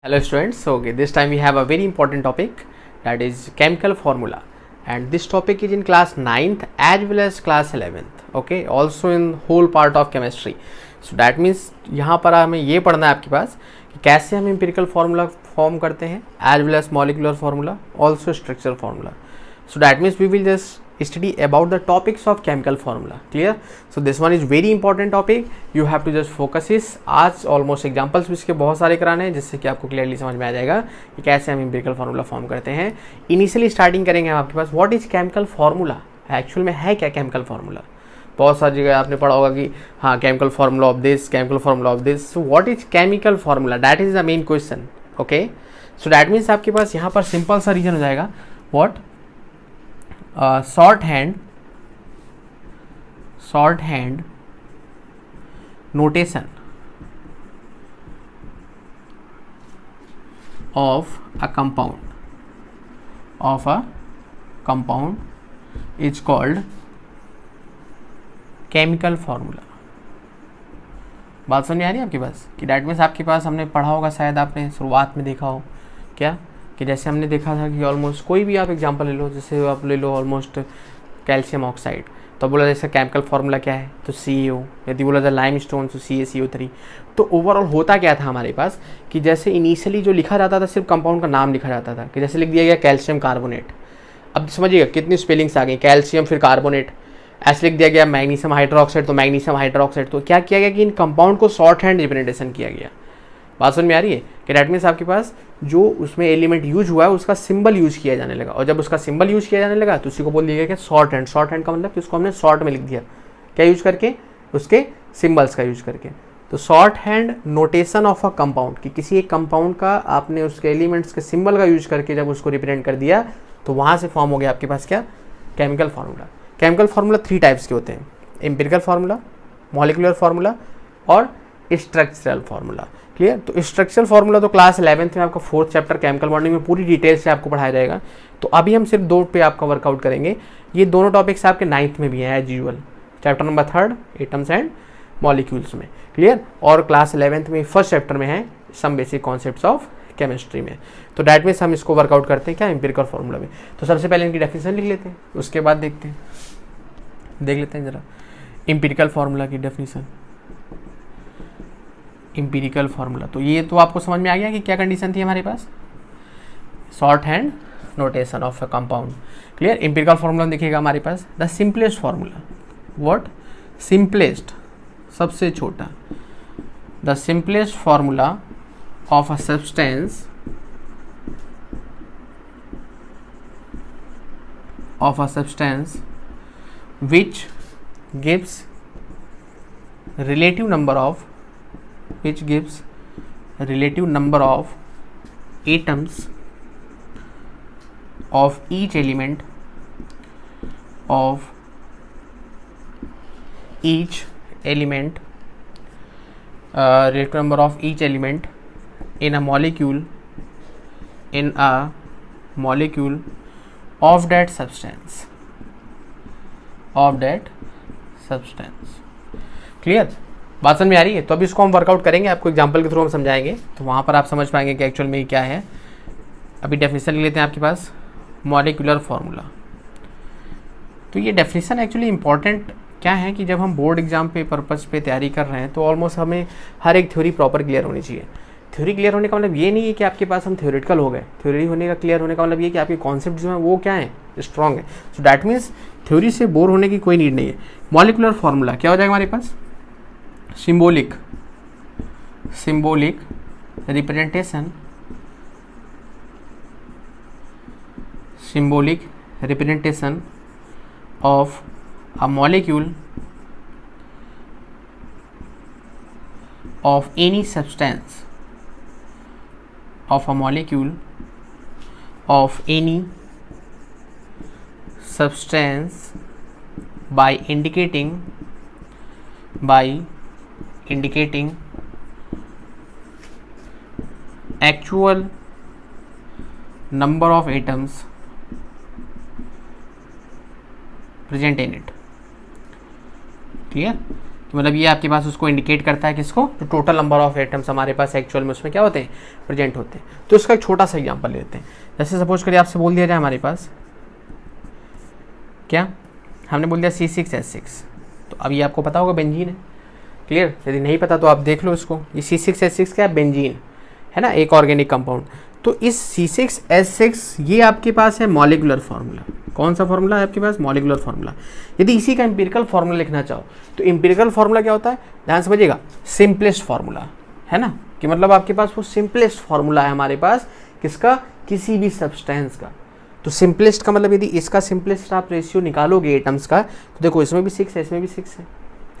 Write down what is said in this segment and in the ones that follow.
Hello students, so okay, this time we have a very important topic, that is chemical formula, and this topic is in class 9th as well as class 11th, okay, also in whole part of chemistry. So that means यहाँ पर हमें ये पढ़ना है आपके पास कि कैसे हम empirical formula फॉर्म करते हैं as well as molecular formula, also structural formula. So that means we will just study about the topics of chemical formula. Clear? So this one is very important topic. You have to just focus is. आज almost examples भी इसके बहुत सारे कराने हैं जिससे कि आपको क्लियरली समझ में आ जाएगा कि कैसे हम एम्पिरिकल फार्मूला फॉर्म करते हैं. इनिशियली स्टार्टिंग करेंगे हम आपके पास what is chemical formula. Actual में है क्या केमिकल फार्मूला. बहुत सारी जगह आपने पढ़ा होगा कि हाँ chemical formula of this, chemical formula of this. So what is chemical formula, that is the main question. Okay, so that means आपके पास यहाँ पर सिंपल सा रीजन हो जाएगा. What shorthand notation of a compound is called chemical formula. बात समझ में आ रही है आपके पास कि डैट मीन्स आपके पास हमने पढ़ा होगा, शायद आपने शुरुआत में देखा हो क्या कि जैसे हमने देखा था कि ऑलमोस्ट कोई भी आप एग्जांपल ले लो, जैसे आप ले लो ऑलमोस्ट कैल्शियम ऑक्साइड, तो बोला जैसे केमिकल फार्मूला क्या है तो CaO. यदि बोला जाए लाइम स्टोन तो CaCO3. तो ओवरऑल होता क्या था हमारे पास कि जैसे इनिशियली जो लिखा जाता था सिर्फ कंपाउंड का नाम लिखा जाता था कि जैसे लिख दिया गया कैल्शियम कार्बोनेट. अब समझिएगा कितनी स्पेलिंग्स आ गई, कैल्शियम फिर कार्बोनेट. ऐसे लिख दिया गया मैग्नीशियम हाइड्रोक्साइड तो मैग्नीशियम हाइड्रोक्साइड. तो क्या किया गया कि इन कंपाउंड को शॉर्ट हैंड रिप्रेजेंटेशन किया गया. बात समझ में आ रही है कि डैट मीन्स आपके पास जो उसमें एलिमेंट यूज हुआ है उसका सिंबल यूज किया जाने लगा, और जब उसका सिंबल यूज किया जाने लगा तो उसी को बोल दिया गया कि शॉर्ट हैंड. शॉर्ट हैंड का मतलब कि उसको हमने शॉर्ट में लिख दिया, क्या यूज करके, उसके सिंबल्स का यूज करके. तो short hand notation of a compound कि किसी एक कंपाउंड का आपने उसके एलिमेंट्स के सिंबल का यूज करके जब उसको रिप्रेजेंट कर दिया तो वहाँ से फॉर्म हो गया आपके पास क्या, chemical formula. Chemical formula 3 types के होते हैं, एम्पिरिकल फार्मूला, मॉलिक्यूलर फार्मूला और स्ट्रक्चरल फार्मूला. क्लियर. तो स्ट्रक्चरल फार्मूला तो क्लास 11th में आपका 4th चैप्टर केमिकल बॉन्डिंग में पूरी डिटेल से आपको पढ़ाया जाएगा. तो अभी हम सिर्फ 2 पे आपका वर्कआउट करेंगे. ये दोनों टॉपिक्स आपके 9th में भी हैं as usual, chapter number 3 atoms and molecules में. क्लियर. और क्लास 11th में फर्स्ट चैप्टर में है some basic concepts of chemistry में. तो डैट मीन्स हम इसको वर्कआउट करते हैं क्या, एम्पिरिकल फार्मूला में. तो सबसे पहले इनकी डेफिनेशन लिख लेते हैं, उसके बाद देख लेते हैं जरा एम्पिरिकल फार्मूला की डेफिनेशन. एम्पिरिकल फार्मूला, तो ये तो आपको समझ में आ गया कि क्या कंडीशन थी हमारे पास, short hand notation of a compound. Clear. Empirical formula देखिएगा हमारे पास the simplest formula. What, simplest, सबसे छोटा. The simplest formula of a substance which gives relative number of atoms of each element relative number of each element in a molecule of that substance. Clear. बात समझ में आ रही है. तो अभी इसको हम वर्कआउट करेंगे, आपको एग्जांपल के थ्रू हम समझाएंगे, तो वहाँ पर आप समझ पाएंगे कि एक्चुअल में ये क्या है. अभी डेफिनेशन ले लेते हैं आपके पास मॉलिक्यूलर फार्मूला. तो ये डेफिनेशन एक्चुअली इंपॉर्टेंट क्या है कि जब हम बोर्ड एग्जाम पे पर्पज़ पे तैयारी कर रहे हैं तो ऑलमोस्ट हमें हर एक थ्योरी प्रॉपर क्लियर होनी चाहिए. थ्योरी क्लियर होने का मतलब ये नहीं है कि आपके पास हम थ्योरेटिकल हो गए. थ्योरी होने का क्लियर होने का मतलब ये कि आपके कॉन्सेप्ट जो हैं वो क्या है, स्ट्रॉन्ग है. सो डैट मीन्स थ्योरी से बोर होने की कोई नीड नहीं है. मॉलिक्यूलर फार्मूला क्या हो जाएगा हमारे पास, symbolic representation of a molecule of any substance by indicating actual number of atoms present in it. Clear. तो मतलब ये आपके पास उसको इंडिकेट करता है किसको, तो टोटल नंबर ऑफ एटम्स हमारे पास एक्चुअल में उसमें क्या होते हैं, प्रेजेंट होते हैं। तो इसका एक छोटा सा एग्जांपल लेते हैं। जैसे सपोज करिए आपसे बोल दिया जाए हमारे पास क्या, हमने बोल दिया C6H6, तो अब ये आपको पता होगा बेंजीन है, क्लियर। यदि नहीं पता तो आप देख लो इसको, ये C6H6 क्या है, बेंजीन है ना, एक ऑर्गेनिक कंपाउंड। तो इस C6H6 ये आपके पास है मॉलिक्यूलर फार्मूला। कौन सा फार्मूला है आपके पास, मॉलिक्यूलर फार्मूला। यदि इसी का एम्पिरिकल फार्मूला लिखना चाहो तो एम्पिरिकल फार्मूला क्या होता है, ध्यान समझिएगा, सिंपलेस्ट फार्मूला है ना, कि मतलब आपके पास वो सिंपलेस्ट फार्मूला है हमारे पास किसका, किसी भी सब्सटेंस का। तो सिंपलेस्ट का मतलब यदि इसका सिंपलेस्ट आप रेशियो निकालोगे एटम्स का, तो देखो इसमें भी 6 है, इसमें भी 6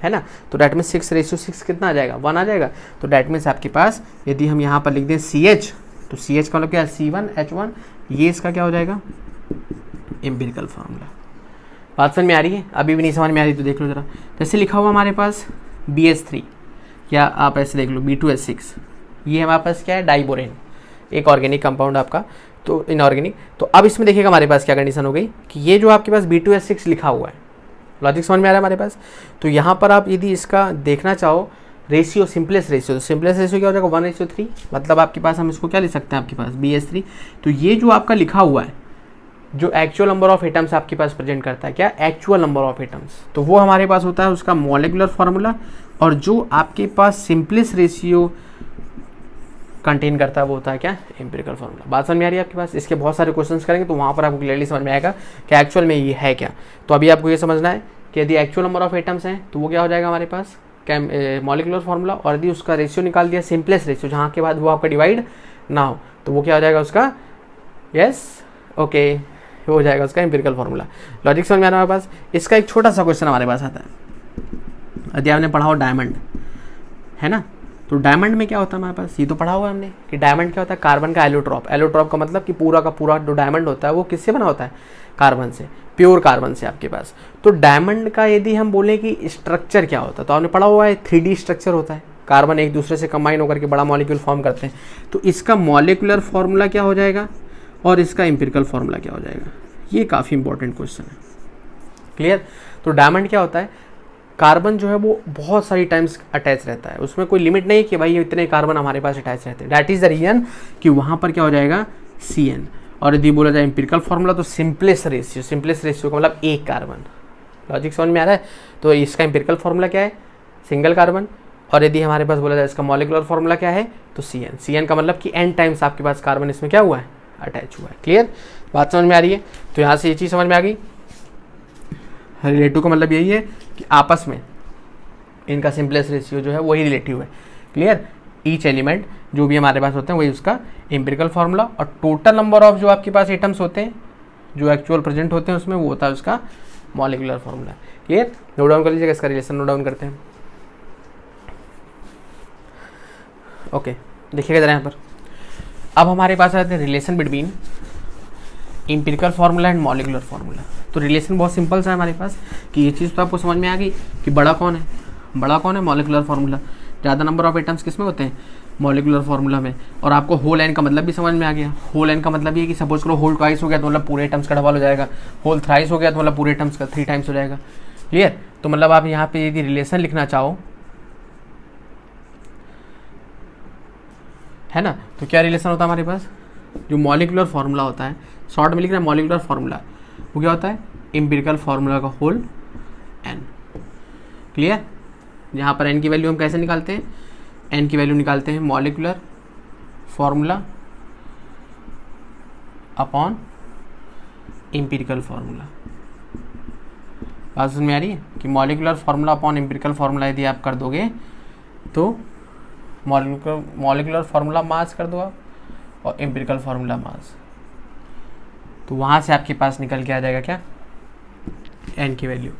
है ना, तो डैट मीन्स 6:6 कितना आ जाएगा, 1 आ जाएगा। तो डैट मीन्स आपके पास यदि हम यहाँ पर लिख दें CH, तो CH का मतलब क्या है, C1H1, ये इसका क्या हो जाएगा, एम्पिरिकल फार्मूला। बात समझ में आ रही है, अभी भी नहीं समझ में आ रही तो देख लो जरा। जैसे लिखा हुआ हमारे पास BH3, या आप ऐसे देख लो B2H6, ये हमारे पास क्या है, डाइबोरेन, एक ऑर्गेनिक कंपाउंड आपका, तो इनऑर्गेनिक। तो अब इसमें देखिएगा हमारे पास क्या कंडीशन हो गई कि ये जो आपके पास B2H6 लिखा हुआ है, लॉजिक समझ में आ रहा है हमारे पास। तो यहाँ पर आप यदि इसका देखना चाहो रेशियो, सिंपलेस्ट रेशियो, तो सिंपलेस्ट रेशियो क्या हो जाएगा, 1:3, मतलब आपके पास हम इसको क्या लिख सकते हैं आपके पास BH3। तो ये जो आपका लिखा हुआ है, जो एक्चुअल नंबर ऑफ एटम्स आपके पास प्रेजेंट करता है, क्या, एक्चुअल नंबर ऑफ एटम्स, तो वो हमारे पास होता है उसका मॉलिक्यूलर फार्मूला। और जो आपके पास सिंपलेस्ट रेशियो कंटेन करता है वो होता है क्या, एम्पिरिकल फार्मूला। बात समझ में आ रही है आपके पास। इसके बहुत सारे क्वेश्चंस करेंगे तो वहाँ पर आपको क्लियरली समझ में आएगा कि एक्चुअल में ये है क्या। तो अभी आपको ये समझना है कि यदि एक्चुअल नंबर ऑफ एटम्स हैं तो वो क्या हो जाएगा हमारे पास, क्या, मॉलिक्यूलर फार्मूला। और यदि उसका रेशियो निकाल दिया, सिंपलेस्ट रेशियो, जहाँ के बाद वो आपका डिवाइड ना हो, तो वो क्या हो जाएगा उसका, यस ओके, हो जाएगा उसका एम्पिरिकल फार्मूला। लॉजिक समझ में आ रहा है हमारे पास। इसका एक छोटा सा क्वेश्चन हमारे पास आता है, यदि आपने पढ़ा हो डायमंड है ना, तो डायमंड में क्या होता है हमारे पास, ये तो पढ़ा हुआ है हमने कि डायमंड क्या होता है, कार्बन का एलोट्रॉप। एलोट्रॉप का मतलब कि पूरा का पूरा जो डायमंड होता है वो किससे बना होता है, कार्बन से, प्योर कार्बन से आपके पास। तो डायमंड का यदि हम बोले कि स्ट्रक्चर क्या होता है, तो आपने पढ़ा हुआ है 3D स्ट्रक्चर होता है, कार्बन एक दूसरे से कंबाइन होकर के बड़ा मॉलिक्यूल फॉर्म करते हैं। तो इसका मॉलिक्यूलर फार्मूला क्या हो जाएगा और इसका एम्पिरिकल फार्मूला क्या हो जाएगा, ये काफ़ी इंपॉर्टेंट क्वेश्चन है, क्लियर। तो डायमंड क्या होता है, कार्बन जो है वो बहुत सारी टाइम्स अटैच रहता है, उसमें कोई लिमिट नहीं कि भाई इतने कार्बन हमारे पास अटैच रहते हैं। दैट इज़ द रीजन कि वहाँ पर क्या हो जाएगा, CN। और यदि बोला जाए एम्पिरिकल फार्मूला तो सिंपलेस्ट रेशियो, सिंपलेस्ट रेशियो का मतलब एक कार्बन। लॉजिक समझ में आ रहा है। तो इसका एम्पिरिकल फार्मूला क्या है, सिंगल कार्बन। और यदि हमारे पास बोला जाए इसका मॉलिक्यूलर फार्मूला क्या है, तो CN। CN का मतलब कि n टाइम्स आपके पास कार्बन इसमें क्या हुआ है, अटैच हुआ है, क्लियर। बात समझ में आ रही है। तो यहाँ से ये चीज़ समझ में आ गई। रिलेटिव का मतलब यही है कि आपस में इनका सिंपलेस्ट रेशियो जो है वही रिलेटिव है, क्लियर। ईच एलिमेंट जो भी हमारे पास होते हैं वही उसका एम्पिरिकल फार्मूला। और टोटल नंबर ऑफ जो आपके पास एटम्स होते हैं जो एक्चुअल प्रेजेंट होते हैं उसमें वो होता है उसका molecular formula, clear. Note down कर लीजिएगा, इसका रिलेशन नोट डाउन करते हैं। ओके, देखिएगा जरा यहाँ पर। अब हमारे पास आते हैं relation between empirical formula and molecular formula. तो रिलेशन बहुत सिंपल सा है हमारे पास कि ये चीज़ तो आपको समझ में आ गई कि बड़ा कौन है, बड़ा कौन है, मॉलिक्यूलर फार्मूला। ज़्यादा नंबर ऑफ एटम्स किस में होते हैं, मॉलिक्यूलर फार्मूला में। और आपको होल एन का मतलब भी समझ में आ गया। होल एन का मतलब ये कि सपोज करो होल ट्वाइस हो गया तो मतलब पूरे एटम्स का डबल हो जाएगा, होल थ्राइस हो गया तो मतलब पूरे एटम्स का 3 टाइम्स हो जाएगा, क्लियर। तो मतलब आप यहाँ पे यदि रिलेशन लिखना चाहो है ना, तो क्या रिलेशन होता है हमारे पास, जो मॉलिक्यूलर फार्मूला होता है, शॉर्ट में लिख रहे हैं मॉलिक्यूलर फार्मूला, वो क्या होता है, एम्पिरिकल फार्मूला का होल n, क्लियर। यहाँ पर n की वैल्यू हम कैसे निकालते हैं, n की वैल्यू निकालते हैं molecular formula upon empirical formula. बात समझ में आ रही है कि molecular formula upon empirical formula यदि आप कर दोगे तो मॉलिक्यूलर फार्मूला मास कर दो आप और एम्पिरिकल फार्मूला मास, तो वहाँ से आपके पास निकल के आ जाएगा क्या, n की वैल्यू।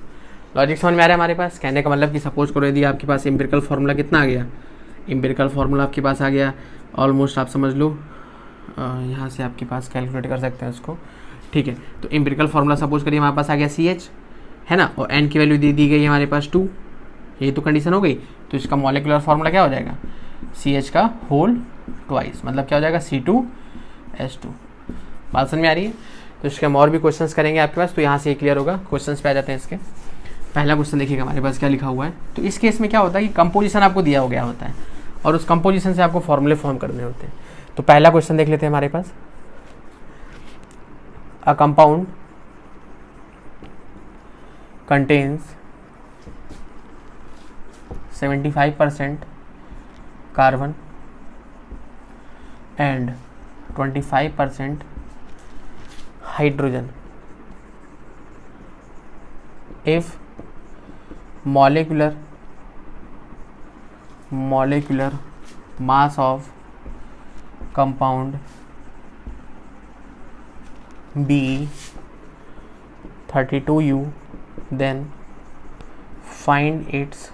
लॉजिक समझ में आ रहा है हमारे पास। कहने का मतलब कि सपोज करो यदि आपके पास एम्पिरिकल फार्मूला कितना आ गया, एम्पिरिकल फार्मूला आपके पास आ गया ऑलमोस्ट, आप समझ लो यहाँ से आपके पास कैलकुलेट कर सकते हैं उसको, ठीक है। तो एम्पिरिकल फार्मूला सपोज करिए हमारे पास आ गया CH है ना, और n की वैल्यू दी गई हमारे पास 2, ये तो कंडीशन हो गई। तो इसका मॉलिक्यूलर फार्मूला क्या हो जाएगा, CH का होल ट्वाइस, मतलब क्या हो जाएगा C2H2। बात समझ में आ रही है। तो इसके हम और भी क्वेश्चंस करेंगे आपके पास, तो यहाँ से क्लियर होगा। क्वेश्चंस पे आ जाते हैं इसके। पहला क्वेश्चन देखिएगा हमारे पास क्या लिखा हुआ है। तो इस केस में क्या होता है कि कंपोजिशन आपको दिया हो गया होता है और उस कंपोजिशन से आपको फॉर्मूले फॉर्म करने होते हैं। तो पहला क्वेश्चन देख लेते हैं हमारे पास, a compound contains 75% carbon and 25% hydrogen if molecular mass of compound be 32U, then find its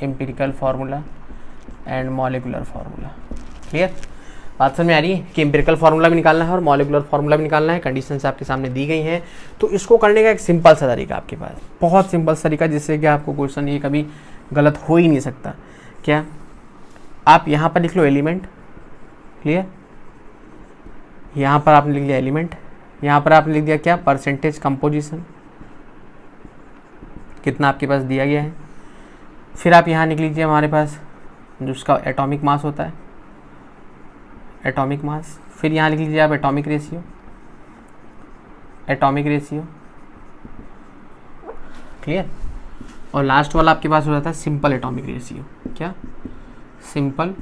empirical formula and molecular formula। Clear? बात समझ में आ रही है कि एम्पिरिकल फार्मूला भी निकालना है और मॉलिकुलर फार्मूला भी निकालना है। कंडीशंस आपके सामने दी गई हैं। तो इसको करने का एक सिंपल सा तरीका आपके पास, बहुत सिंपल तरीका, जिससे कि आपको क्वेश्चन ये कभी गलत हो ही नहीं सकता। क्या आप यहाँ पर लिख लो एलिमेंट, क्लियर? यहाँ पर आपने लिख लिया एलिमेंट, यहाँ पर आपने लिख दिया क्या, परसेंटेज कंपोजिशन, कितना आपके पास दिया गया है। फिर आप यहाँ लिख लीजिए हमारे पास जो उसका एटॉमिक मास होता है, एटॉमिक मास। फिर यहाँ लिख लीजिए आप एटॉमिक रेशियो, क्लियर? और लास्ट वाला आपके पास हो जाता है सिंपल एटॉमिक रेशियो। क्या? Simple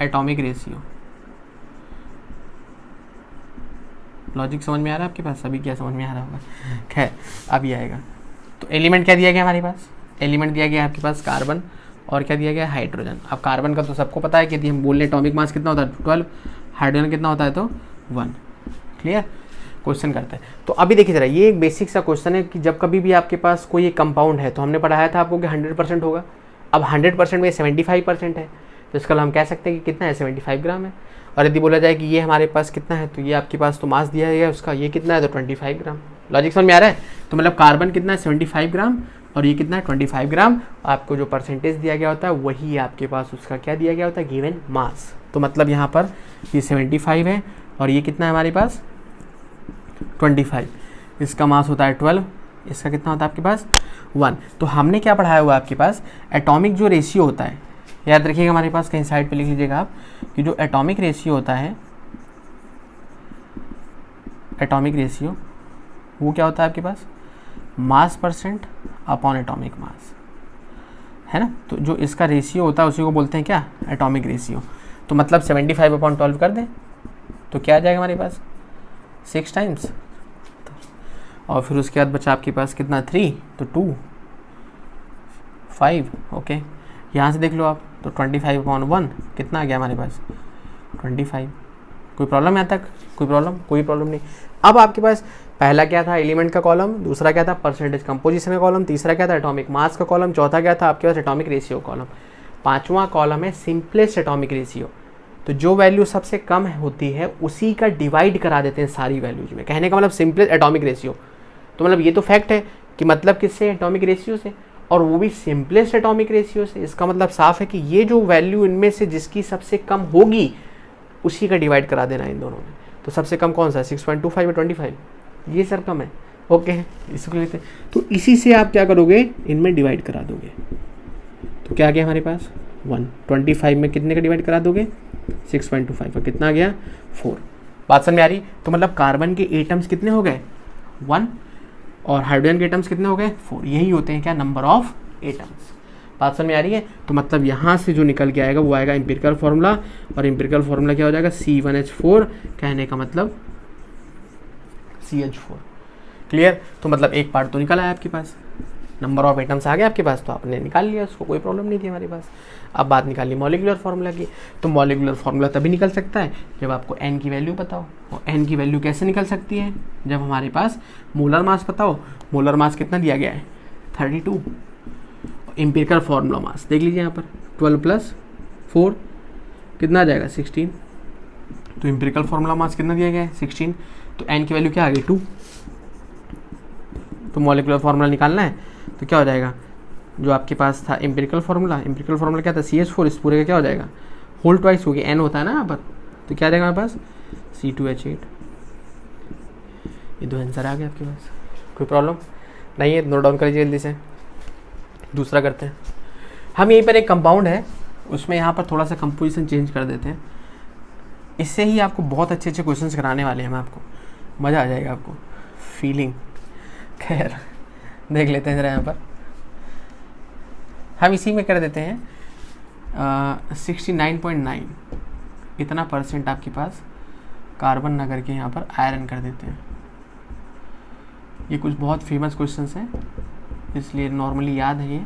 atomic ratio. लॉजिक समझ में आ रहा है आपके पास? अभी क्या समझ में आ रहा होगा? खैर अभी आएगा। तो एलिमेंट क्या दिया गया हमारे पास? एलिमेंट दिया गया आपके पास कार्बन और क्या दिया गया, हाइड्रोजन। अब कार्बन का तो सबको पता है कि यदि हम बोल रहे एटॉमिक मास कितना होता है 12, हाइड्रोजन कितना होता है तो 1। क्लियर? क्वेश्चन करते हैं। तो अभी देखिए जरा, ये एक बेसिक सा क्वेश्चन है कि जब कभी भी आपके पास कोई एक कंपाउंड है, तो हमने पढ़ाया था आपको कि 100% होगा। अब 100% में 75% है, तो इसका हम कह सकते हैं कि कितना है, 75 ग्राम है। और यदि बोला जाए कि ये हमारे पास कितना है, तो ये आपके पास तो मास दिया गया उसका, ये कितना है तो 25 ग्राम। लॉजिक समझ में आ रहा है? तो मतलब कार्बन कितना है 75 ग्राम और ये कितना है 25 ग्राम। आपको जो परसेंटेज दिया गया होता है वही आपके पास उसका क्या दिया गया होता है, गिवन मास। तो मतलब यहाँ पर ये 75 है और ये कितना है हमारे पास 25, इसका मास होता है 12, इसका कितना होता है आपके पास 1। तो हमने क्या पढ़ाया हुआ आपके पास, एटॉमिक जो रेशियो होता है, याद रखिएगा हमारे पास कहीं साइड पे लिख लीजिएगा आप कि जो एटॉमिक रेशियो होता है, एटॉमिक रेशियो वो क्या होता है आपके पास, mass percent upon atomic mass, है ना। तो जो इसका रेशियो होता है उसी को बोलते हैं क्या, एटॉमिक रेशियो। तो मतलब 75/12 कर दें तो क्या आ जाएगा हमारे पास 6 टाइम्स, और फिर उसके बाद बचा आपके पास कितना 3, तो 2 5। ओके, यहाँ से देख लो आप, तो 25/1 कितना आ गया हमारे पास 25। कोई प्रॉब्लम यहाँ तक? कोई प्रॉब्लम नहीं। अब आपके पास पहला क्या था, एलिमेंट का कॉलम, दूसरा क्या था परसेंटेज कंपोजिशन का कॉलम, तीसरा क्या था एटॉमिक मास का कॉलम, चौथा क्या था आपके पास एटॉमिक रेशियो कॉलम, पांचवा कॉलम है सिंपलेस्ट एटॉमिक रेशियो। तो जो वैल्यू सबसे कम होती है उसी का डिवाइड करा देते हैं सारी वैल्यूज में। कहने का मतलब सिंपलेस्ट एटॉमिक रेशियो, तो मतलब ये तो फैक्ट है कि मतलब किससे, एटॉमिक रेशियो से, और वो भी सिंपलेस्ट एटॉमिक रेशियो से। इसका मतलब साफ है कि ये जो वैल्यू इनमें से जिसकी सबसे कम होगी उसी का डिवाइड करा देना इन दोनों में। तो सबसे कम कौन सा है 6.25 या 25, ये सर कम है। ओके, इसको लेते हैं। तो इसी से आप क्या करोगे, इनमें डिवाइड करा दोगे। तो क्या आ गया हमारे पास 1, 25 में कितने का डिवाइड करा दोगे 6.25, और कितना आ गया 4। बात समझ में आ रही? तो मतलब कार्बन के एटम्स कितने हो गए 1 और हाइड्रोजन के एटम्स कितने हो गए 4। यही होते हैं क्या, नंबर ऑफ एटम्स। बात समझ में आ रही है? तो मतलब यहाँ से जो निकल के आएगा वो आएगा एम्पिरिकल फार्मूला, और एम्पिरिकल फार्मूला क्या हो जाएगा C1H4, कहने का मतलब CH4। क्लियर? तो मतलब एक पार्ट तो निकल आया आपके पास, नंबर ऑफ एटम्स आ गया आपके पास, तो आपने निकाल लिया उसको, कोई प्रॉब्लम नहीं थी हमारे पास। अब बात निकाली मॉलिक्यूलर फार्मूला की। तो मॉलिक्यूलर फार्मूला तभी निकल सकता है जब आपको n की वैल्यू पता हो। और n की वैल्यू कैसे निकल सकती है, जब हमारे पास मोलर मास पता हो। मोलर मास कितना दिया गया है 32। एम्पिरिकल फार्मूला मास देख लीजिए यहाँ पर 12 + 4 कितना आ जाएगा 16। तो एम्पिरिकल फार्मूला मास कितना दिया गया है 16। तो n की वैल्यू क्या आ गई 2। तो मॉलिक्यूलर फार्मूला निकालना है तो क्या हो जाएगा, जो आपके पास था एम्पिरिकल फार्मूला क्या था CH4, इस पूरे का क्या हो जाएगा होल ट्वाइस हो गया, n होता है ना यहाँ पर, तो क्या आ जाएगा हमारे पास C2H8। ये दो आंसर आ गए आपके पास, कोई प्रॉब्लम? नहीं है, नोट डाउन करिए जल्दी से। दूसरा करते हैं हम, यहीं पर एक कंपाउंड है, उसमें यहाँ पर थोड़ा सा कंपोजिशन चेंज कर देते हैं। इससे ही आपको बहुत अच्छे अच्छे क्वेश्चंस कराने वाले हैं हम आपको, मज़ा आ जाएगा आपको, फीलिंग। खैर देख लेते हैं ज़रा यहाँ पर, हम इसी में कर देते हैं 69.9 इतना % आपके पास कार्बन ना करके यहाँ पर आयरन कर देते हैं। ये कुछ बहुत फेमस क्वेश्चंस हैं, इसलिए नॉर्मली याद है। ये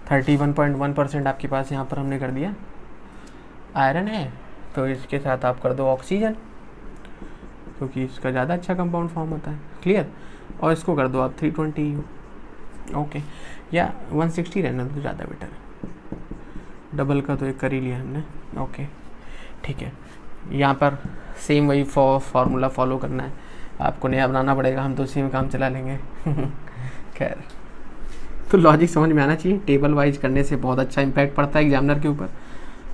31.1% आपके पास यहाँ पर हमने कर दिया आयरन है, तो इसके साथ आप कर दो ऑक्सीजन, क्योंकि इसका ज़्यादा अच्छा कंपाउंड फॉर्म होता है। क्लियर? और इसको कर दो आप 320 ओके, या 160 रहना तो ज़्यादा बेटर है, डबल का तो एक कर ही लिया हमने। ओके ठीक है, यहाँ पर सेम वही फार्मूला फॉलो करना है, आपको नया बनाना पड़ेगा, हम तो उसी में काम चला लेंगे। खैर, तो लॉजिक समझ में आना चाहिए, टेबल वाइज करने से बहुत अच्छा इम्पैक्ट पड़ता है एग्जामिनर के ऊपर,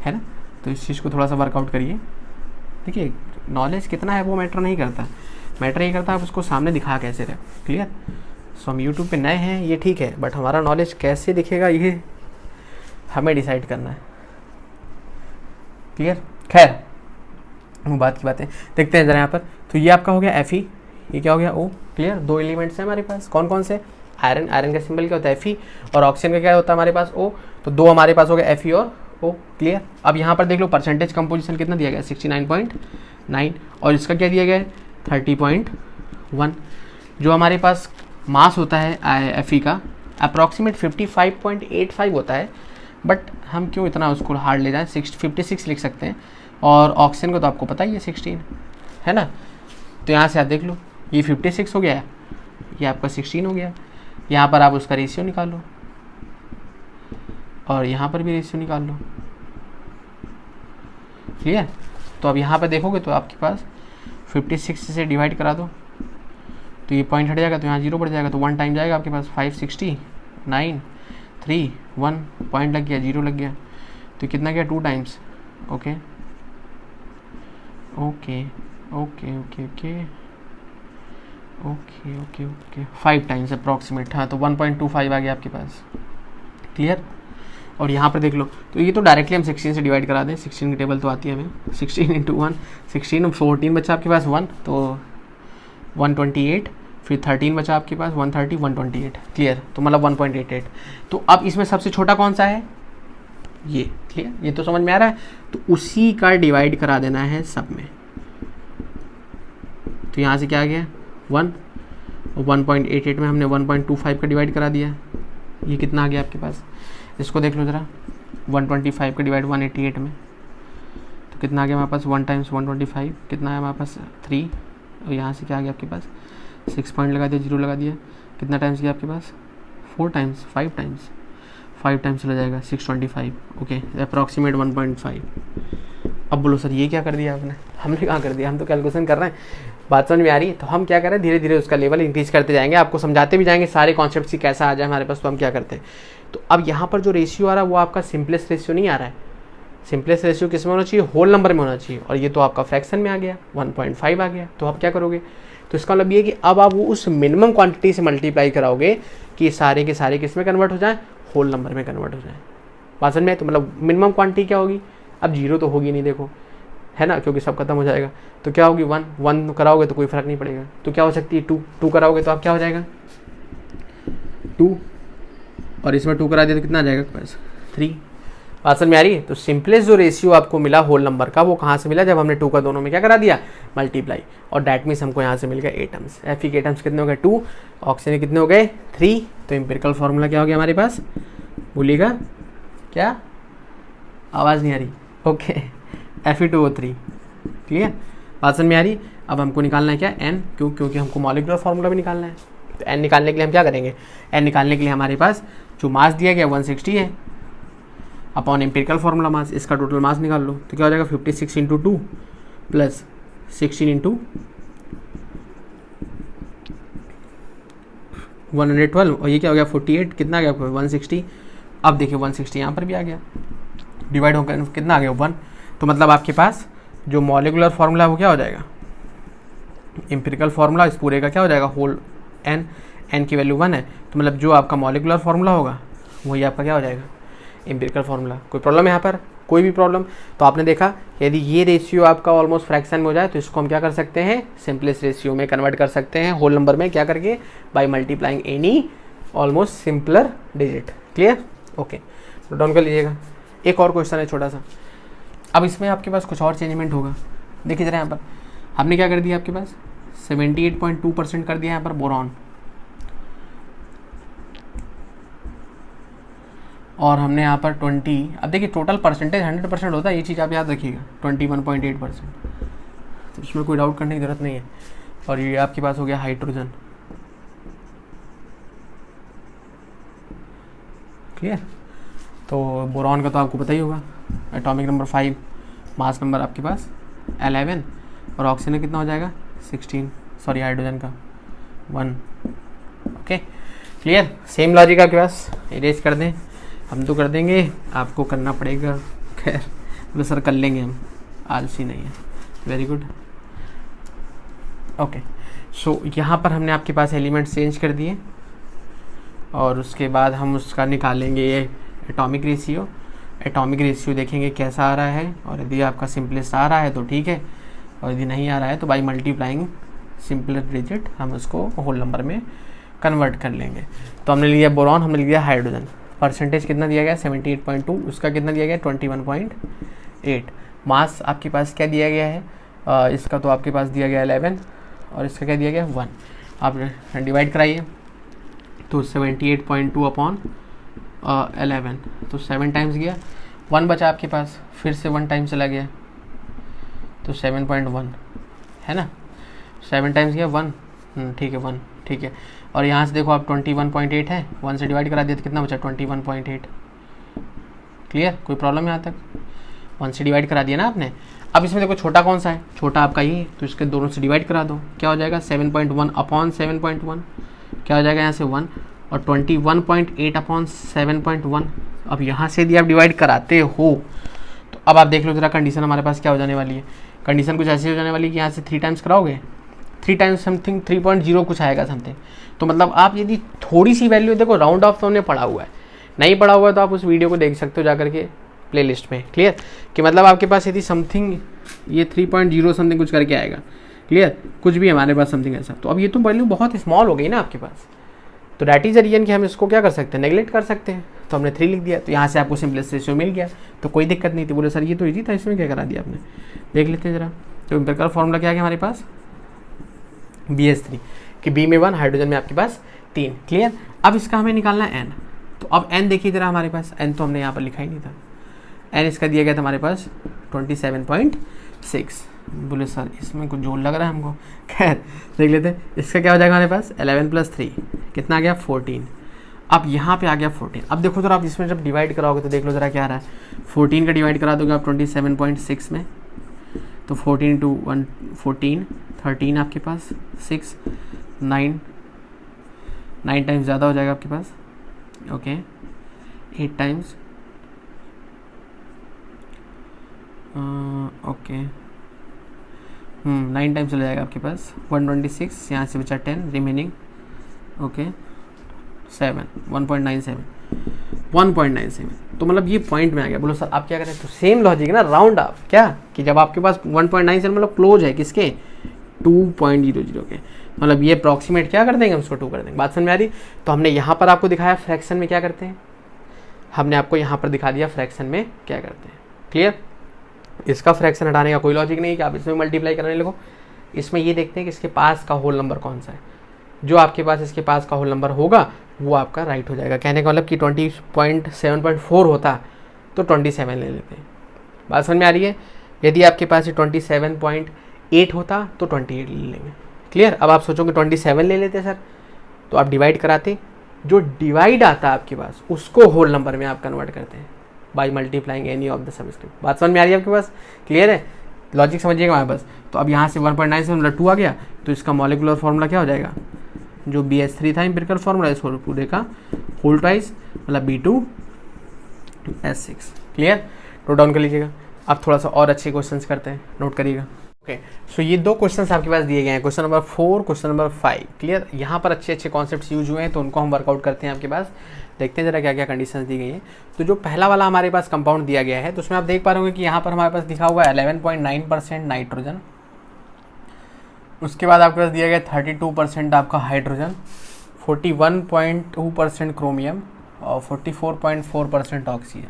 है ना। तो इस चीज़ को थोड़ा सा वर्कआउट करिए। देखिए नॉलेज कितना है वो मैटर नहीं करता, मैटर ये करता है आप उसको सामने दिखा कैसे रहे। क्लियर? सो हम यूट्यूब पे नए हैं ये ठीक है, बट हमारा नॉलेज कैसे दिखेगा ये हमें डिसाइड करना है। क्लियर? खैर वो बात की बातें देखते हैं ज़रा यहाँ पर। तो ये आपका हो गया Fe, ये क्या हो गया O। क्लियर? दो एलिमेंट्स हैं हमारे पास, कौन कौन से? आयरन, आयरन का सिंबल क्या होता है Fe, और ऑक्सीजन का क्या होता है हमारे पास O। तो दो हमारे पास हो गया Fe और O। क्लियर? अब यहाँ पर देख लो परसेंटेज कंपोजिशन कितना दिया गया 69.9, और इसका क्या दिया गया है 30.1। जो हमारे पास मास होता है Fe का अप्रॉक्सीमेट 55.85 होता है, बट हम क्यों इतना उसको हार्ड ले जाएं, 56 लिख सकते हैं। और ऑक्सीजन को तो आपको पता ही है 16 है ना, तो यहाँ से आप देख लो ये 56 हो गया, ये आपका 16 हो गया। यहाँ पर आप उसका रेशियो निकाल लो, और यहाँ पर भी रेशियो निकाल लो। क्लियर? तो अब यहाँ पर देखोगे तो आपके पास 56 से डिवाइड करा दो तो ये पॉइंट हट जाएगा, तो यहाँ 0 बढ़ जाएगा, तो 1 टाइम जाएगा आपके पास 569 3 1 पॉइंट लग गया, 0 लग गया, तो कितना गया 2 times. Okay okay okay okay okay okay okay okay 5 times approximate, हाँ, तो 1.25 आ गया आपके पास। क्लियर? और यहाँ पर देख लो, तो ये तो डायरेक्टली हम 16 से डिवाइड करा दें, 16 की टेबल तो आती है हमें, 16 × 1 16, 14 बचा आपके पास 1, तो 128, फिर 13 बचा आपके पास 130, 128। क्लियर? तो मतलब 1.88। तो अब इसमें सबसे छोटा कौन सा है ये। क्लियर? ये तो समझ में आ रहा है, तो उसी का डिवाइड करा देना है सब में। तो यहाँ से क्या आ गया 1, और 1.88 में हमने 1.25 का डिवाइड करा दिया, ये कितना आ गया आपके पास, इसको देख लो ज़रा, 125 का डिवाइड 188 में, तो कितना आ गया हमारे पास 1 टाइम्स 125 कितना है हमारे पास 3, और यहाँ से क्या आ गया आपके पास 6 पॉइंट लगा दिया, 0 लगा दिया, कितना टाइम्स गया आपके पास 4 टाइम्स 5 टाइम्स चला जाएगा 625। Okay, approximate 1.5। अब बोलो सर ये क्या कर दिया आपने, हमने कहाँ कर दिया, हम तो कैलकुलेशन कर रहे हैं। बात समझ में आ रही है? तो हम क्या कर रहे हैं, धीरे धीरे उसका लेवल इंक्रीज करते जाएंगे, आपको समझाते भी जाएंगे सारे कॉन्सेप्ट की कैसा आ जाए हमारे पास, तो हम क्या करते हैं। तो अब यहाँ पर जो रेशियो आ रहा है वो आपका सिंपलेस्ट रेशियो नहीं आ रहा है, सिंपलेस्ट रेशियो किस में होना चाहिए, होल नंबर में होना चाहिए, और ये तो आपका फ्रैक्शन में आ गया 1.5 आ गया। तो आप क्या करोगे, तो इसका मतलब ये कि अब आप वो उस मिनिमम क्वांटिटी से मल्टीप्लाई कराओगे कि सारे के सारे किस में कन्वर्ट हो जाए, होल नंबर में कन्वर्ट हो जाए। बात समझ में? तो मतलब मिनिमम क्वांटिटी क्या होगी, अब 0 तो होगी नहीं, देखो है ना, क्योंकि सब खत्म हो जाएगा, तो क्या होगी 1 कराओगे तो कोई फर्क नहीं पड़ेगा, तो क्या हो सकती है 2 कराओगे तो आप क्या हो जाएगा 2, और इसमें 2 करा दिया तो कितना आ जाएगा पास 3। बात समझ में आ रही है? तो सिंपलेस्ट जो रेशियो आपको मिला होल नंबर का वो कहाँ से मिला, जब हमने 2 का दोनों में क्या करा दिया मल्टीप्लाई, और डैट मीन्स हमको यहाँ से मिल गया एटम्स। Fe के एटम्स कितने हो गए 2, ऑक्सीजन कितने हो गए 3। तो एम्पिरिकल फार्मूला क्या हो गया हमारे पास, भूलिएगा क्या, आवाज़ नहीं आ रही, ओके Fe2O3। क्लियर? बात समझ में आ रही? अब हमको निकालना है क्या n, क्योंकि हमको मॉलिक्यूलर फार्मूला भी निकालना है। तो n निकालने के लिए हम क्या करेंगे, n निकालने के लिए हमारे पास जो मास दिया गया 160 है अपॉन एम्पिरिकल फार्मूला मास, इसका टोटल मास निकाल लो, तो क्या हो जाएगा 56 × 2 प्लस 16 × 112, और ये क्या हो गया 48, कितना आ गया आपको 160। अब देखिए 160 यहाँ पर भी आ गया, डिवाइड होकर कितना आ गया 1, तो मतलब आपके पास जो मॉलिक्यूलर फार्मूला है वो क्या हो जाएगा, एम्पिरिकल फार्मूला इस पूरे का क्या हो जाएगा होल n एन की वैल्यू 1 है, तो मतलब जो आपका मॉलिकुलर फार्मूला होगा वही आपका क्या हो जाएगा, एम्पिरिकल फार्मूला। कोई प्रॉब्लम है यहाँ पर, कोई भी प्रॉब्लम? तो आपने देखा यदि ये रेशियो आपका ऑलमोस्ट फ्रैक्शन में हो जाए तो इसको हम क्या कर सकते हैं, सिंपलेस्ट रेशियो में कन्वर्ट कर सकते हैं, होल नंबर में क्या करके, by multiplying any almost simpler digit. Clear? Okay, note down कर लीजिएगा। एक और क्वेश्चन है छोटा सा। अब इसमें आपके पास कुछ और चेंजमेंट होगा। देखिए जरा यहाँ पर हमने क्या कर दिया, आपके पास 78.2% कर दिया यहाँ पर बोरॉन, और हमने यहाँ पर 20, अब देखिए टोटल परसेंटेज 100% होता है, ये चीज़ आप याद रखिएगा, 21.8%, तो इसमें कोई डाउट करने की ज़रूरत नहीं है। और ये आपके पास हो गया हाइड्रोजन। क्लियर? तो बोरॉन का तो आपको पता ही होगा, एटॉमिक नंबर 5, मास नंबर आपके पास 11, और ऑक्सीजन कितना हो जाएगा 16, सॉरी हाइड्रोजन का 1। Okay clear? सेम लॉजिक आपके पास, इरेज कर दें, हम तो कर देंगे, आपको करना पड़ेगा, खैर बोले सर कर लेंगे हम, आलसी नहीं है। Very good. ओके, सो यहाँ पर हमने आपके पास एलिमेंट्स चेंज कर दिए, और उसके बाद हम उसका निकालेंगे ये एटॉमिक रेशियो। एटॉमिक रेशियो देखेंगे कैसा आ रहा है, और यदि आपका सिंपलेस्ट आ रहा है तो ठीक है, और यदि नहीं आ रहा है तो बाई मल्टीप्लाइंग सिंपलर डिजिट हम उसको होल नंबर में कन्वर्ट कर लेंगे। तो हमने लिया बोरॉन, हमने लिया हाइड्रोजन, परसेंटेज कितना दिया गया 78.2, उसका कितना दिया गया 21.8। मास आपके पास क्या दिया गया है, इसका तो आपके पास दिया गया 11, और इसका क्या दिया गया 1। आप डिवाइड कराइए, तो 78.2 अपॉन 11, तो 7 टाइम्स गया, 1 बचा आपके पास, फिर से 1 टाइम चला गया, तो 7.1 है ना, 7 टाइम्स गया 1, ठीक है 1, ठीक है। और यहाँ से देखो आप 21.8 है, 1 से डिवाइड करा दिया तो कितना बचा 21.8। क्लियर? कोई प्रॉब्लम यहाँ तक? 1 से डिवाइड करा दिया ना आपने। अब इसमें देखो छोटा कौन सा है, छोटा आपका ये, तो इसके दोनों से डिवाइड करा दो, क्या हो जाएगा 7.1 अपॉन 7.1, क्या हो जाएगा यहाँ से 1, और 21.8 अपॉन 7.1। अब यहाँ से यदि आप डिवाइड कराते हो तो अब आप देख लो जरा कंडीशन हमारे पास क्या हो जाने वाली है। कंडीशन कुछ ऐसी हो जाने वाली है कि यहाँ से 3 टाइम्स कराओगे, 3 टाइम्स समथिंग 3.0 कुछ आएगा समथिंग। तो मतलब आप यदि थोड़ी सी वैल्यू, देखो राउंड ऑफ तो हमने पढ़ा हुआ है, नहीं पढ़ा हुआ है तो आप उस वीडियो को देख सकते हो जाकर के प्लेलिस्ट में। क्लियर? कि मतलब आपके पास यदि समथिंग ये 3.0 समथिंग कुछ करके आएगा, क्लियर, कुछ भी हमारे पास समथिंग ऐसा, तो अब ये तो वैल्यू बहुत स्मॉल हो गई ना आपके पास, तो डैट इज अ रीजन कि हम इसको क्या कर सकते हैं, नेगलेक्ट कर सकते हैं। तो हमने 3 लिख दिया, तो यहाँ से आपको सिंपलेस्ट रेशियो मिल गया, तो कोई दिक्कत नहीं थी। बोले सर ये तो इजी था, इसमें क्या करा दिया आपने, देख लेते हैं जरा। तो एम्पिरिकल फॉर्मूला क्या है हमारे पास, BH3, कि B में 1, हाइड्रोजन में आपके पास 3। क्लियर? अब इसका हमें निकालना है n, तो अब n देखिए जरा हमारे पास, n तो हमने यहाँ पर लिखा ही नहीं था, n इसका दिया गया था हमारे पास 27.6। बोले सर इसमें कुछ जोड़ लग रहा है हमको, खैर देख लेते हैं। इसका क्या हो जाएगा हमारे पास 11 + 3 कितना आ गया 14। अब यहाँ पे आ गया 14। अब देखो जरा आप इसमें जब डिवाइड कराओगे तो देख लो जरा क्या आ रहा है, 14 का डिवाइड करा दोगे आप 27.6 में, तो 14 × 1 14, 13 आपके पास 6, 9 टाइम्स ज़्यादा हो जाएगा आपके पास। ओके 8 टाइम्स, ओके 9 टाइम्स चला जाएगा आपके पास 126, यहाँ से बचा 10 रिमेनिंग, ओके 7 1.97। तो मतलब ये पॉइंट में आ गया। बोलो सर आप क्या करें, तो सेम लॉजिक है ना, राउंड आप क्या कि जब आपके पास 1.97 मतलब क्लोज है किसके 2.00 के, मतलब ये अप्रॉक्सीमेट क्या कर देंगे हम उसको 2 कर देंगे। बात समझ में आ रही? तो हमने यहाँ पर आपको दिखाया फ्रैक्शन में क्या करते हैं, हमने आपको यहाँ पर दिखा दिया फ्रैक्शन में क्या करते हैं। क्लियर? इसका फ्रैक्शन हटाने का कोई लॉजिक नहीं है कि आप इसमें मल्टीप्लाई करने लगो। इसमें ये देखते हैं कि इसके पास का होल नंबर कौन सा है, जो आपके पास इसके पास का होल नंबर होगा वो आपका राइट हो जाएगा। कहने का मतलब कि 20.7.4 होता तो 27 ले लेते हैं। बात समझ में आ रही है? यदि आपके पास ये 27.8 होता तो 28 ले लेंगे। क्लियर? अब आप सोचोगे 27 ले लेते सर, तो आप डिवाइड कराते, जो डिवाइड आता है आपके पास उसको होल नंबर में आप कन्वर्ट करते हैं by multiplying any of the subscript. बात समझ में आ रही है आपके पास? क्लियर है? लॉजिक समझिएगा हमारे पास। तो अब यहाँ से 1.9 से मतलब 2 आ गया, तो इसका मॉलिकुलर फॉर्मूला क्या हो जाएगा, जो BH3 था एम्पिरिकल फॉर्मूला, इसको पूरे का होल ट्वाइस मतलब B2S6। क्लियर? नोट डाउन कर लीजिएगा। अब थोड़ा सा और अच्छे क्वेश्चंस करते हैं, नोट करिएगा। ओके, सो ये दो क्वेश्चंस आपके पास दिए गए हैं, question number 4, question number 5। Clear, यहाँ पर अच्छे अच्छे कॉन्सेप्ट्स यूज हुए हैं, तो उनको हम वर्कआउट करते हैं आपके पास। देखते हैं जरा क्या क्या कंडीशंस दी गई हैं। तो जो पहला वाला हमारे पास कंपाउंड दिया गया है, तो उसमें आप देख पा रहे होंगे कि यहाँ पर हमारे पास लिखा हुआ है 11.9% नाइट्रोजन, उसके बाद आपके पास दिया गया 32% आपका हाइड्रोजन, 41.2% क्रोमियम और 44.4% ऑक्सीजन।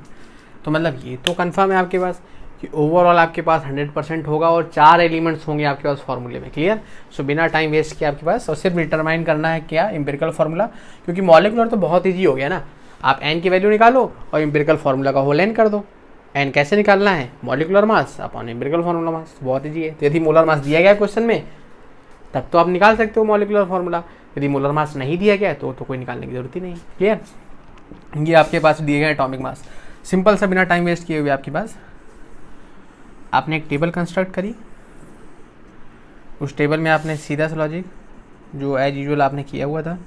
तो मतलब ये तो कंफर्म है आपके पास कि ओवरऑल आपके पास 100% होगा और 4 एलिमेंट्स होंगे आपके पास फॉर्मूले में। क्लियर, सो बिना टाइम वेस्ट किए आपके पास और सिर्फ डिटरमाइन करना है क्या, एम्पिरिकल फार्मूला, क्योंकि मॉलिक्यूलर तो बहुत ईजी हो गया ना। आप एन की वैल्यू निकालो और एम्पिरिकल फार्मूला का होल एन कर दो। एन कैसे निकालना है, molecular mass upon empirical formula mass, बहुत ईजी है। तो यदि मोलर मास दिया गया क्वेश्चन में तब तो आप निकाल सकते हो मॉलिक्यूलर फार्मूला, यदि मोलर मास नहीं दिया गया तो कोई निकालने की जरूरत ही नहीं। क्लियर, ये आपके पास दिए गए एटॉमिक मास, सिंपल सा बिना टाइम वेस्ट किए हुए आपके पास आपने एक टेबल कंस्ट्रक्ट करी। उस टेबल में आपने सीधा सा लॉजिक जो एज यूजुअल आपने किया हुआ था,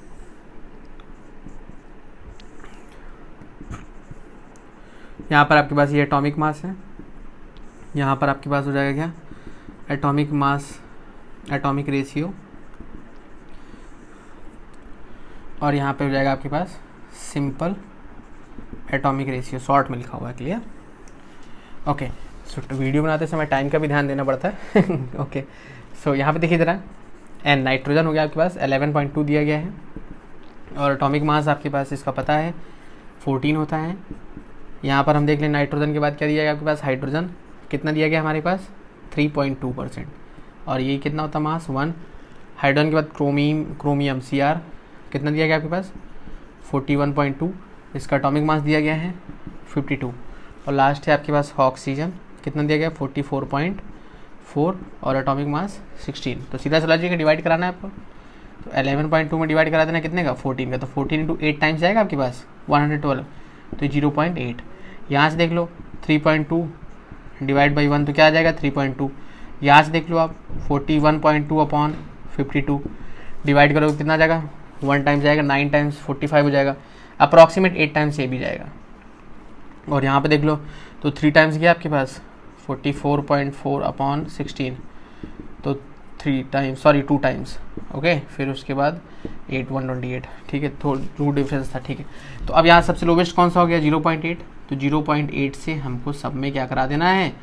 यहाँ पर आपके पास ये एटॉमिक मास है, यहाँ पर आपके पास हो जाएगा क्या, एटॉमिक मास एटॉमिक रेशियो, और यहाँ पे हो जाएगा आपके पास सिंपल एटॉमिक रेशियो, शॉर्ट में लिखा हुआ है। Clear, okay. सो वीडियो बनाते समय टाइम का भी ध्यान देना पड़ता है। ओके, सो यहाँ पे देखिए जरा, एन नाइट्रोजन हो गया आपके पास 11.2 दिया गया है, और एटॉमिक मास आपके पास इसका पता है 14 होता है। यहाँ पर हम देख लें नाइट्रोजन के बाद क्या दिया गया आपके पास, हाइड्रोजन कितना दिया गया हमारे पास 3.2%, और ये कितना होता है मास 1। हाइड्रोजन के बाद क्रोमियम Cr कितना दिया गया आपके पास 41.2, इसका एटॉमिक मास दिया गया है 52, और लास्ट है आपके पास ऑक्सीजन कितना दिया गया 44.4 और एटॉमिक मास 16। तो सीधा चला जाइए डिवाइड कराना है आपको, तो 11.2 में डिवाइड करा देना कितने का 14 का, तो 14 × 8 टाइम्स जाएगा आपके पास 112, तो 0.8। यहाँ से देख लो 3.2 डिवाइड बाई 1 तो क्या आ जाएगा 3.2। यहाँ से देख लो आप 41.2 अपॉन 52 डिवाइड करोगे कितना आ जाएगा 1 टाइम्स जाएगा, 9 टाइम्स 45 हो जाएगा, अप्रॉक्सीमेट 8 टाइम्स ये भी जाएगा। और यहाँ पे देख लो तो 3 टाइम्स गया आपके पास 44.4 अपॉन 16, तो 2 टाइम्स। ओके, फिर उसके बाद 8 128, ठीक है, थोड़ा डिफरेंस था। ठीक है, तो अब यहाँ सबसे लोवेस्ट कौन सा हो गया 0.8, तो 0.8 से हमको सब में क्या करा देना है,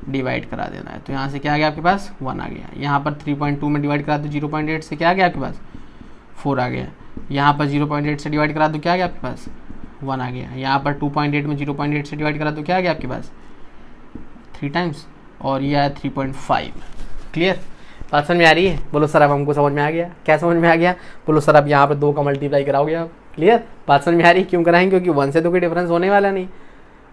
डिवाइड करा देना है। तो यहाँ से क्या आ गया आपके पास 1 आ गया, यहाँ पर 3.2 में डिवाइड करा दो 0.8 से क्या आ गया आपके पास 4 आ गया, यहाँ पर 0.8 से डिवाइड करा दो क्या आ गया आपके पास 1 आ गया, यहाँ पर 2.8 में 0.8 से डिवाइड करा दो क्या आ गया आपके पास 3 टाइम्स, और ये आया 3.5। क्लियर, बात समझ में आ रही है? बोलो सर अब हमको समझ में आ गया। क्या समझ में आ गया? बोलो सर अब यहाँ पर 2 का मल्टीप्लाई कराओगे आप। क्लियर, बात समझ में आ रही है? क्यों कराएंगे? क्योंकि 1 से तो कोई डिफरेंस होने वाला नहीं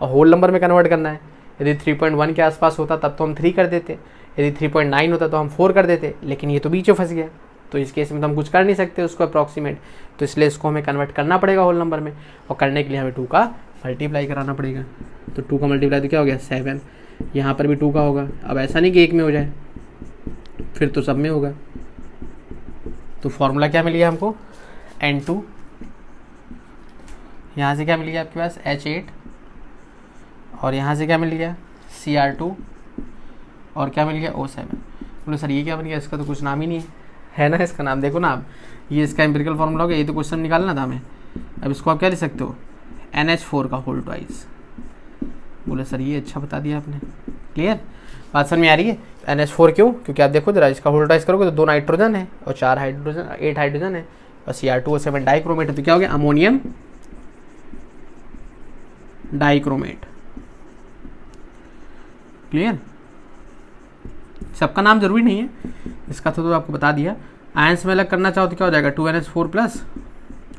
और होल नंबर में कन्वर्ट करना है। यदि 3.1 के आसपास होता तब तो हम 3 कर देते, यदि 3.9 होता तो हम 4 कर देते, लेकिन ये तो बीच में फंस गया, तो इस केस में तो हम कुछ कर नहीं सकते उसको अप्रॉक्सीमेट, तो इसलिए इसको हमें कन्वर्ट करना पड़ेगा होल नंबर में, और करने के लिए हमें 2 का मल्टीप्लाई कराना पड़ेगा। तो 2 का मल्टीप्लाई तो क्या हो गया 7, यहाँ पर भी 2 का होगा। अब ऐसा नहीं कि एक में हो जाए, फिर तो सब में होगा। तो फॉर्मूला क्या मिल गया हमको N2, यहाँ से क्या मिल गया आपके पास H8, और यहाँ से क्या मिल गया Cr2, और क्या मिल गया O7। बोलो सर ये क्या बन गया, इसका तो कुछ नाम ही नहीं है ना, इसका नाम देखो ना आप, ये इसका एम्पिरिकल फॉर्मूला हो गया, ये तो क्वेश्चन निकालना था हमें। अब इसको आप क्या लिख सकते हो NH4 का होल ट्वाइस। बोले सर ये अच्छा बता दिया आपने। क्लियर, बात समझ में आ रही है? NH4 क्यों? क्योंकि आप देखो जरा इसका होल ट्वाइस करोगे तो 2 नाइट्रोजन है और 8 हाइड्रोजन है, और Cr2O7 डाइक्रोमेट है, तो क्या हो गया अमोनियम डाइक्रोमेट। क्लियर, सबका नाम जरूरी नहीं है, इसका तो आपको बता दिया। आयंस में अलग करना चाहो तो क्या हो जाएगा 2NH4 प्लस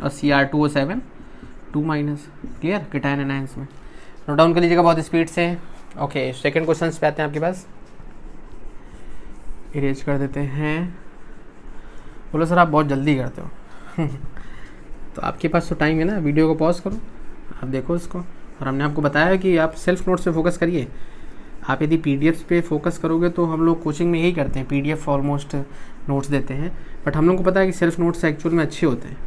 और Cr2O7 2 माइनस। क्लियर, कीटायन एनायंस में नोट डाउन कर लीजिएगा बहुत स्पीड से। ओके, सेकंड क्वेश्चन पे आते हैं आपके पास, इरेज कर देते हैं। बोलो सर आप बहुत जल्दी करते हो। तो आपके पास तो टाइम है ना, वीडियो को पॉज करो, आप देखो इसको, और हमने आपको बताया कि आप सेल्फ नोट्स पे फोकस करिए। आप यदि पीडीएफ्स पे फोकस करोगे तो हम लोग कोचिंग में यही करते हैं, पीडीएफ ऑलमोस्ट नोट्स देते हैं, बट हम लोग को पता है कि सेल्फ नोट्स एक्चुअल में अच्छे होते हैं।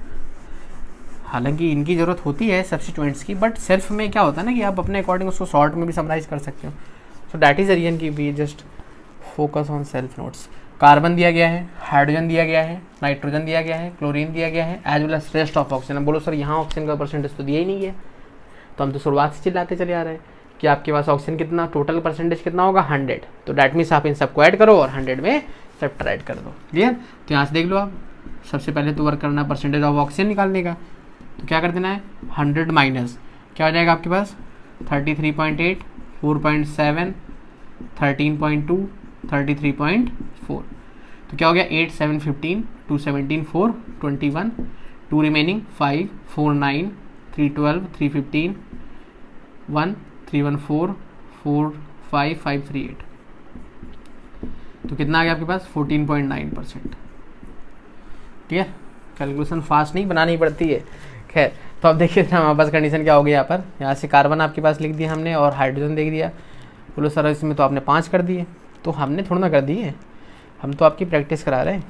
हालांकि इनकी ज़रूरत होती है सब्स्टिट्यूएंट्स की, बट सेल्फ में क्या होता है ना कि आप अपने अकॉर्डिंग उसको शॉर्ट में भी समराइज कर सकते हो। So that is the reason कि we just focus on self notes. Carbon दिया गया है, हाइड्रोजन दिया गया है, नाइट्रोजन दिया गया है, क्लोरीन दिया गया है, as well as rest of oxygen. बोलो सर यहाँ ऑक्सीजन का परसेंटेज तो दिया ही नहीं है, तो हम तो शुरुआत से चिल्लाते चले आ रहे हैं कि आपके पास ऑक्सीजन कितना, टोटल परसेंटेज कितना होगा 100, तो डैट मीन्स आप इन सबको ऐड करो और 100 में सब्ट्रैक्ट कर दो। क्लियर? तो यहाँ से देख लो आप, सबसे पहले तो वर्क करना परसेंटेज ऑफ ऑक्सीजन निकालने का, तो क्या कर देना है 100 माइनस क्या हो जाएगा आपके पास 33.8, 4.7, 13.2, 33.4, तो क्या हो गया 8, 7, 15, 2, 17, 4, 21, 2 रिमेनिंग 5, 4, 9, 3, 12, 3, 15, 1, 3, 1, 4, 4, 5, 5, 3, 8, तो कितना आ गया आपके पास 14.9%। ठीक है, कैलकुलेशन फास्ट नहीं बनानी पड़ती है। खैर, तो अब देखिए हमारे पास कंडीशन क्या हो गई यहाँ पर, यहाँ से कार्बन आपके पास लिख दिया हमने और हाइड्रोजन देख दिया। बोलो सर इसमें तो आपने 5 कर दिए, तो हमने थोड़ा ना कर दिए, हम तो आपकी प्रैक्टिस करा रहे हैं।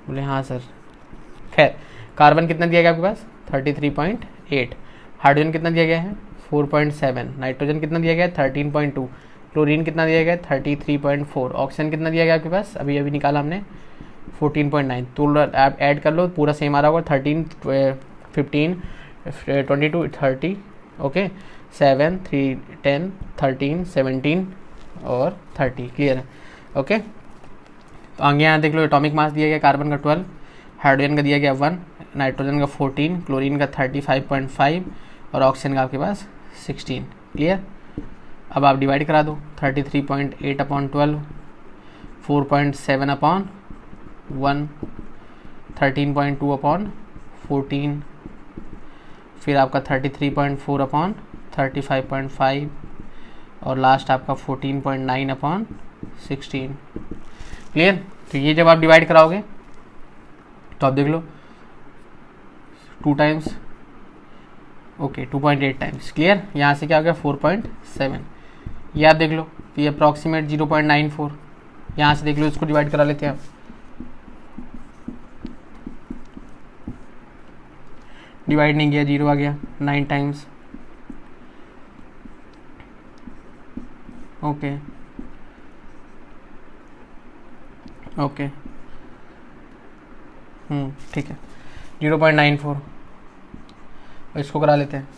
बोले हाँ सर। खैर, कार्बन कितना दिया गया आपके पास 33.8, हाइड्रोजन कितना दिया गया है 4.7, नाइट्रोजन कितना दिया गया है 13.2, क्लोरीन कितना दिया गया है 33.4, ऑक्सीजन कितना दिया गया आपके पास अभी अभी निकाला हमने 14.9, तो आप ऐड कर लो पूरा सेम आ रहा होगा 13, 15, 22, 30, ओके 7, 3, 10, 13, 17 और 30। क्लियर है? ओके, तो आगे यहाँ देख लो एटॉमिक मास दिया गया कार्बन का 12, हाइड्रोजन का दिया गया 1, नाइट्रोजन का 14, क्लोरीन का 35.5 और ऑक्सीजन का आपके पास 16। क्लियर? अब आप डिवाइड करा दो 33.8 अपॉन 12, 4.7 अपॉन 1, 13.2 अपॉन 14, फिर आपका 33.4 अपॉन 35.5 और लास्ट आपका 14.9 अपॉन 16। क्लियर? तो ये जब आप डिवाइड कराओगे तो आप देख लो 2 टाइम्स, ओके 2.8 टाइम्स। क्लियर? यहाँ से क्या हो गया 4.7, ये आप देख लो, तो ये अप्रॉक्सीमेट 0.94, यहाँ से देख लो इसको डिवाइड करा लेते हैं आप, डिवाइड नहीं किया 0 आ गया 9 टाइम्स, ओके ओके ठीक है 0.94, इसको करा लेते हैं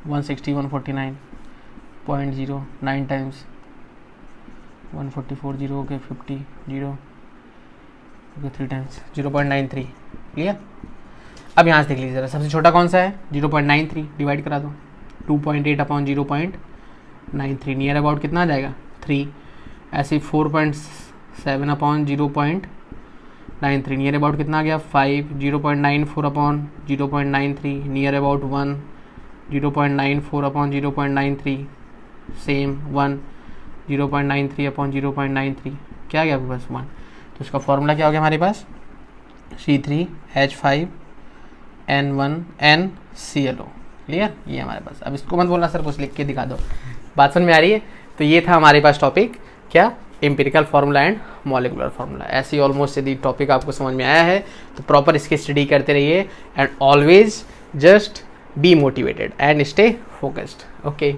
160, 149.0, 9 टाइम्स 144, 0 के 50, 0 ओके 3 टाइम्स 0.93। क्लियर? अब यहाँ से देख लीजिए ज़रा, सबसे छोटा कौन सा है 0.93, डिवाइड करा दो 2.8 अपॉन 0.93, नियर अबाउट कितना आ जाएगा 3, ऐसे 4.7 अपॉन 0.93, नियर अबाउट कितना आ गया 5, 0.94 upon 0.93, near about 1, 0.94 upon 0.93, same 1, 0.93 upon 0.93, क्या आ गया आपके पास 1। तो इसका फॉर्मूला क्या हो गया हमारे पास C3H5N1NClO। क्लियर? ये हमारे पास, अब इसको मत बोलना सर कुछ लिख के दिखा दो, बात समझ में आ रही है? तो ये था हमारे पास टॉपिक, क्या empirical formula and molecular formula. ऐसे ही ऑलमोस्ट यदि टॉपिक आपको समझ में आया है तो प्रॉपर इसकी स्टडी करते रहिए and always just be motivated and stay focused. Okay.